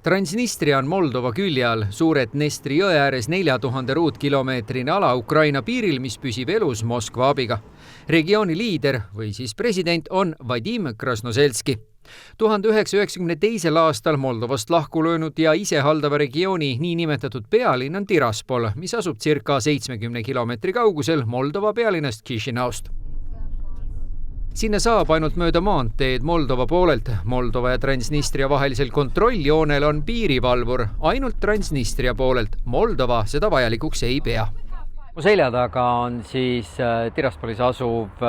Transnistria on Moldova külje all, suure Dnestri jõe ääres 4000 ruutkilomeetrine ala Ukraina piiril, mis püsib elus Moskva abiga. Regiooni liider või siis president on Vadim Krasnoselski. 1992. aastal Moldovast lahku löönud ja ise haldava regiooni niinimetatud pealinn on Tiraspol, mis asub circa 70 kilomeetri kaugusel Moldova pealinnast Chișinăust. Sinna saab ainult mööda maanteed Moldova poolelt. Moldova ja Transnistria vahelisel kontrolljoonel on piirivalvur ainult Transnistria poolelt. Moldova seda vajalikuks ei pea. Mu selja taga on siis Tiraspolis asuv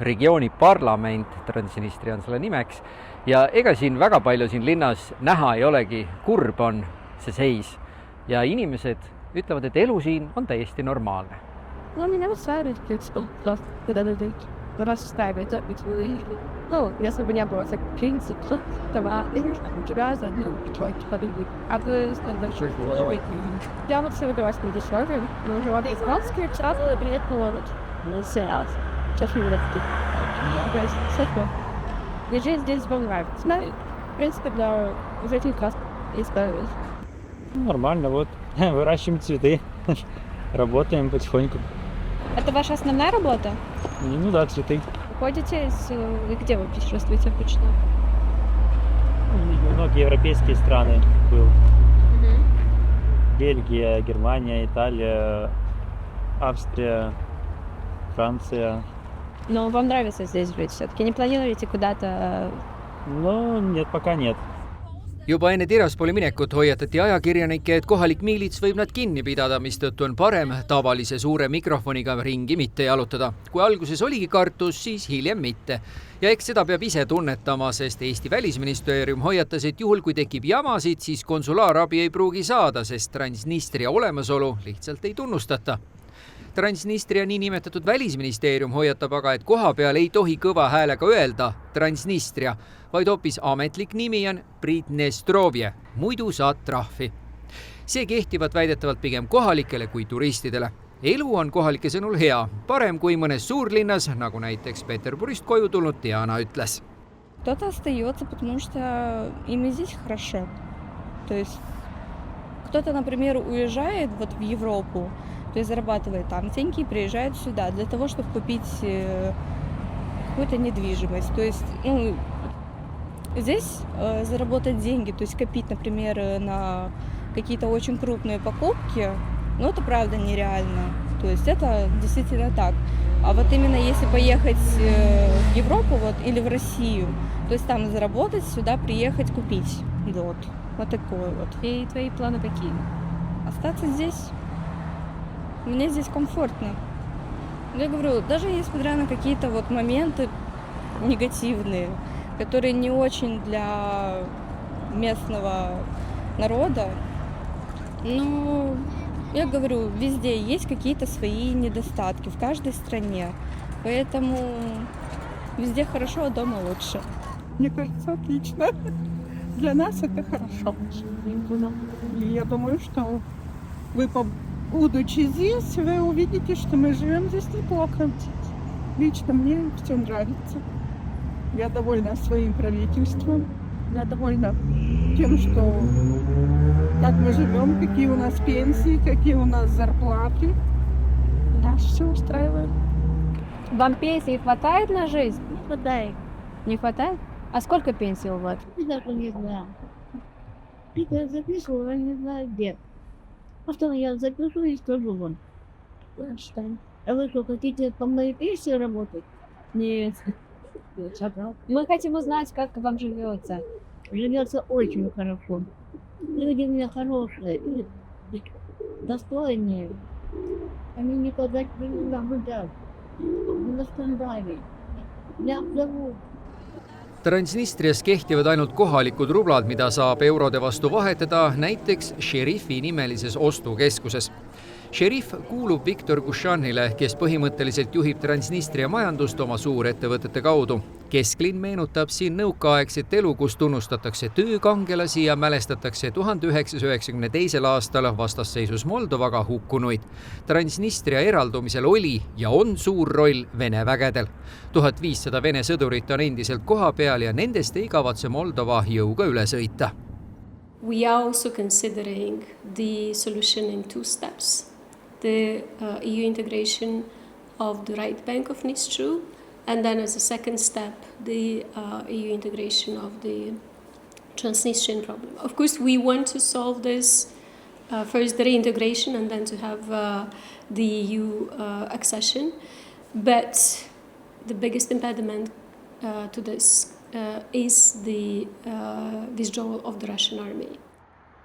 regiooni parlament, Transnistria on selle nimeks. Ja ega siin väga palju siin linnas näha ei olegi, kurb on see seis. Ja inimesed ütlevad, et elu siin on täiesti normaalne. No minä säädettiin, että расставить если бы не было принцип того раза я вот согласна с дешевым но уже вот испанский чат приятно на сеанс сейчас я жизнь здесь нравится в принципе для жителей класс истории нормально вот выращиваем цветы работаем потихоньку. Это ваша основная работа? Ну да, цветы. Ходите где вы путешествуете обычно? Многие европейские страны был. Бельгия, Германия, Италия, Австрия, Франция. Но вам нравится здесь жить все-таки? Не планируете куда-то? No, нет, пока нет. Juba enne Tiraspoli minekut hoiatati ajakirjanikke, et kohalik miilits võib nad kinni pidada, mistõttu on parem tavalise suure mikrofoniga ringi mitte jalutada. Kui alguses oligi kartus, siis hiljem mitte. Ja eks seda peab ise tunnetama, sest Eesti välisministeerium hoiatas, et juhul kui tekib jamasid, siis konsulaarabi ei pruugi saada, sest Transnistria olemasolu lihtsalt ei tunnustata. Transnistria niinimetatud välisministeerium hoiatab aga, et koha peal ei tohi kõva häälega öelda Transnistria, vaid hoopis ametlik nimi on Pridnestrovje, muidu saad trahvi. See kehtivad väidetavalt pigem kohalikele kui turistidele. Elu on kohalike sõnul hea, parem kui mõnes suurlinnas, nagu näiteks Peterburist koju tulnud Diana ütles. Кто-то остается, потому что им здесь хорошо. То есть кто-то, например, уезжает вот в Европу, то есть зарабатывает там деньги и приезжает сюда для того, чтобы купить какую-то недвижимость. То есть здесь заработать деньги, то есть копить, например, на какие-то очень крупные покупки, но это правда нереально. То есть это действительно так. А вот именно если поехать в Европу вот, или в Россию, то есть там заработать, сюда приехать, купить. Вот такое вот. И твои планы какие? Остаться здесь. Мне здесь комфортно. Я говорю, даже несмотря на какие-то вот моменты негативные, которые не очень для местного народа, но я говорю, везде есть какие-то свои недостатки, в каждой стране. Поэтому везде хорошо, а дома лучше. Мне кажется, отлично. Для нас это хорошо. И я думаю, что вы, будучи здесь, вы увидите, что мы живем здесь неплохо. Лично мне все нравится. Я довольна своим правительством. Я довольна тем, что как мы живем, какие у нас пенсии, какие у нас зарплаты. Нас все устраивает. Вам пенсии хватает на жизнь? не хватает. Не хватает? А сколько пенсий у вас? Я даже не знаю. Я записывала, не знаю где. Потом я запишу и скажу вам. А вы что, хотите по моей пенсии работать? Нет. Мы хотим узнать, как вам живется. Живется очень хорошо. Люди у меня хорошие, достойные. Они никогда не наблюдают. Не наставляют. Я зову. Transnistrias kehtivad ainult kohalikud rublad, mida saab eurode vastu vahetada näiteks Šerifi nimelises ostukeskuses. Šerif kuulub Viktor Gušanile, kes põhimõtteliselt juhib Transnistria majandust oma suurettevõtete kaudu. Kesklinn meenutab siin nõukaaegset elu, kus tunnustatakse töökangelasi ja mälestatakse 1992. aastal vastasseisus Moldovaga hukkunuid. Transnistria eraldumisel oli ja on suur roll Vene vägedel. 1500 Vene sõdurit on endiselt koha peal ja nendest ei kavatse Moldova jõuga üle sõita. We are also considering the solution in 2 steps. The EU integration of the right bank of Nistru, and then as a second step, the EU integration of the Transnistrian problem. Of course, we want to solve this, first the reintegration and then to have the EU accession. But the biggest impediment to this is the withdrawal of the Russian army.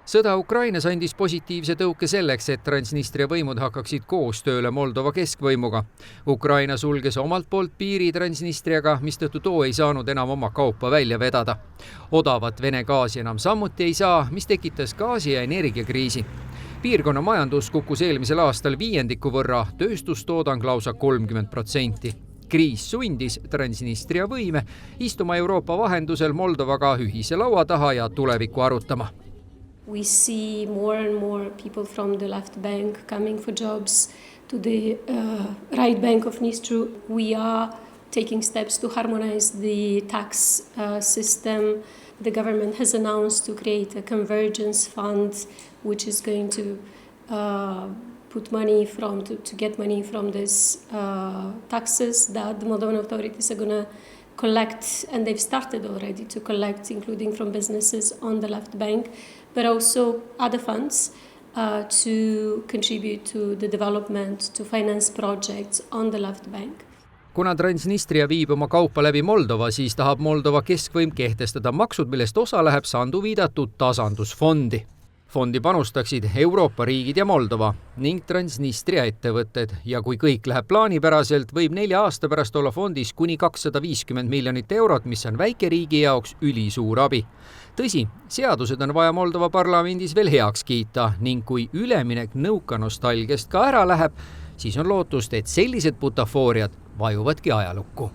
Sõda Ukrainas andis positiivse tõuke selleks, et Transnistria võimud hakkaksid koostööle Moldova keskvõimuga. Ukraina sulges omalt poolt piiri Transnistriaga, mistõttu too ei saanud enam oma kaupa välja vedada. Odavat Vene gaasi enam samuti ei saa, mis tekitas gaasi- ja energiakriisi. Piirkonna majandus kukkus eelmisel aastal 5% võrra, tööstustoodang lausa 30%. Kriis sundis Transnistria võime istuma Euroopa vahendusel Moldovaga ühise laua taha ja tulevikku arutama. We see more and more people from the left bank coming for jobs to the right bank of Nistru. We are taking steps to harmonize the tax system. The government has announced to create a convergence fund, which is going to put money to get money from these taxes that the Moldovan authorities are going to collect, and they've started already to collect, including from businesses on the left bank, but also other funds to contribute to the development, to finance projects on the left bank. Kuna Transnistria viib oma kaupa läbi Moldova, siis tahab Moldova keskvõim kehtestada maksud, millest osa läheb Sandu viidatud tasandusfondi. Fondi panustaksid Euroopa riigid ja Moldova ning Transnistria ettevõtted ja kui kõik läheb plaanipäraselt, võib 4 aasta pärast olla fondis kuni 250 miljonit eurot, mis on väikeriigi jaoks ülisuur abi. Tõsi, seadused on vaja Moldova parlamendis veel heaks kiita ning kui üleminek nõukanostalgiast ka ära läheb, siis on lootust, et sellised butafooriad vajuvadki ajalukku.